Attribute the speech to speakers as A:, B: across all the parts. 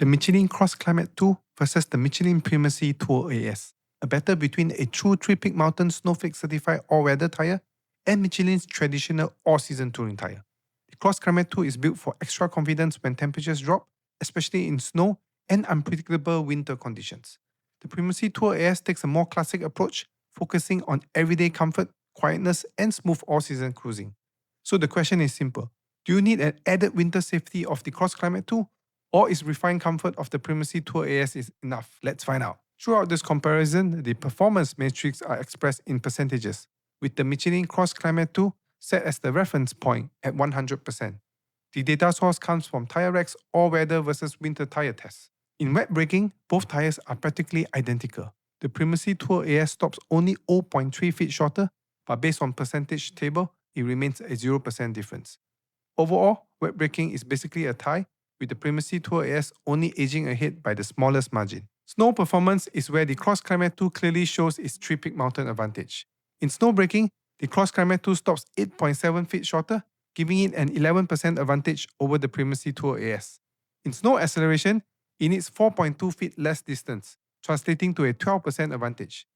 A: The Michelin CrossClimate 2 versus the Michelin Primacy Tour AS, a battle between a true three-peak mountain snowflake certified all-weather tyre and Michelin's traditional all-season touring tyre. The CrossClimate 2 is built for extra confidence when temperatures drop, especially in snow and unpredictable winter conditions. The Primacy Tour AS takes a more classic approach, focusing on everyday comfort, quietness, and smooth all-season cruising. So the question is simple. Do you need an added winter safety of the CrossClimate 2? Or is refined comfort of the Primacy Tour AS is enough? Let's find out. Throughout this comparison, the performance metrics are expressed in percentages, with the Michelin CrossClimate 2 set as the reference point at 100%. The data source comes from TyreRack's all-weather versus winter tyre tests. In wet braking, both tyres are practically identical. The Primacy Tour AS stops only 0.3 feet shorter, but based on percentage table, it remains a 0% difference. Overall, wet braking is basically a tie, with the Primacy Tour AS only edging ahead by the smallest margin. Snow performance is where the CrossClimate 2 clearly shows its three-peak mountain advantage. In snow braking, the CrossClimate 2 stops 8.7 feet shorter, giving it an 11% advantage over the Primacy Tour AS. In snow acceleration, it needs 4.2 feet less distance, translating to a 12% advantage.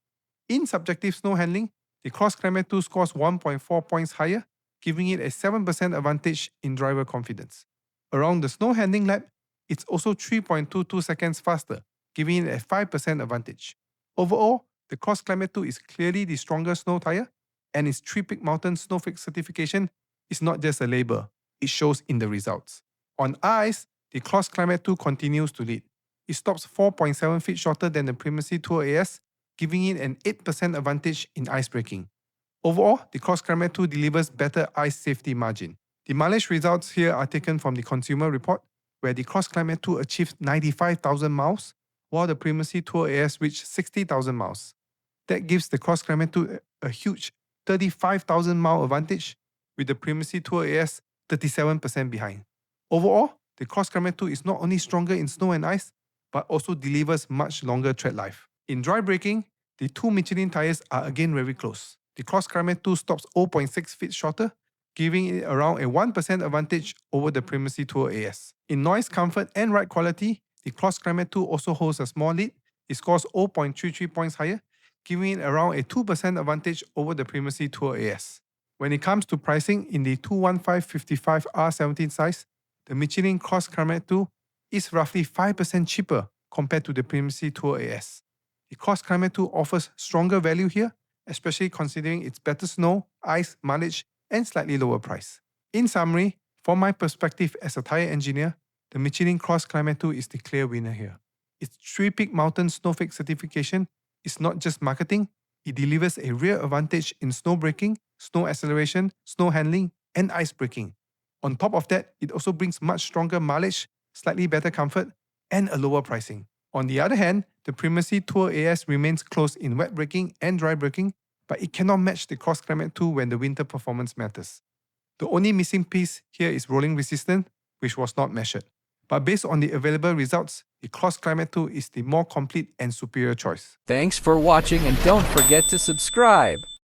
A: In subjective snow handling, the CrossClimate 2 scores 1.4 points higher, giving it a 7% advantage in driver confidence. Around the snow handling lap, it's also 3.22 seconds faster, giving it a 5% advantage. Overall, the CrossClimate 2 is clearly the stronger snow tyre, and its three-peak mountain snowflake certification is not just a label, it shows in the results. On ice, the CrossClimate 2 continues to lead. It stops 4.7 feet shorter than the Primacy Tour AS, giving it an 8% advantage in ice braking. Overall, the CrossClimate 2 delivers better ice safety margin. The mileage results here are taken from the consumer report, where the CrossClimate 2 achieved 95,000 miles, while the Primacy Tour AS reached 60,000 miles. That gives the CrossClimate 2 a huge 35,000 mile advantage, with the Primacy Tour AS 37% behind. Overall, the CrossClimate 2 is not only stronger in snow and ice, but also delivers much longer tread life. In dry braking, the two Michelin tyres are again very close. The CrossClimate 2 stops 0.6 feet shorter, giving it around a 1% advantage over the Primacy Tour AS. In noise comfort and ride quality, the CrossClimate 2 also holds a small lead. It scores 0.33 points higher, giving it around a 2% advantage over the Primacy Tour AS. When it comes to pricing in the 215/55 R17 size, the Michelin CrossClimate 2 is roughly 5% cheaper compared to the Primacy Tour AS. The CrossClimate 2 offers stronger value here, especially considering its better snow, ice, mileage, and slightly lower price. In summary, from my perspective as a tyre engineer, the Michelin CrossClimate 2 is the clear winner here. Its three-peak mountain snowflake certification is not just marketing, it delivers a real advantage in snow braking, snow acceleration, snow handling, and ice braking. On top of that, it also brings much stronger mileage, slightly better comfort, and a lower pricing. On the other hand, the Primacy Tour AS remains close in wet braking and dry braking, but it cannot match the CrossClimate 2 when the winter performance matters. The only missing piece here is rolling resistance, which was not measured. But based on the available results, the CrossClimate 2 is the more complete and superior choice.
B: Thanks for watching, and don't forget to subscribe.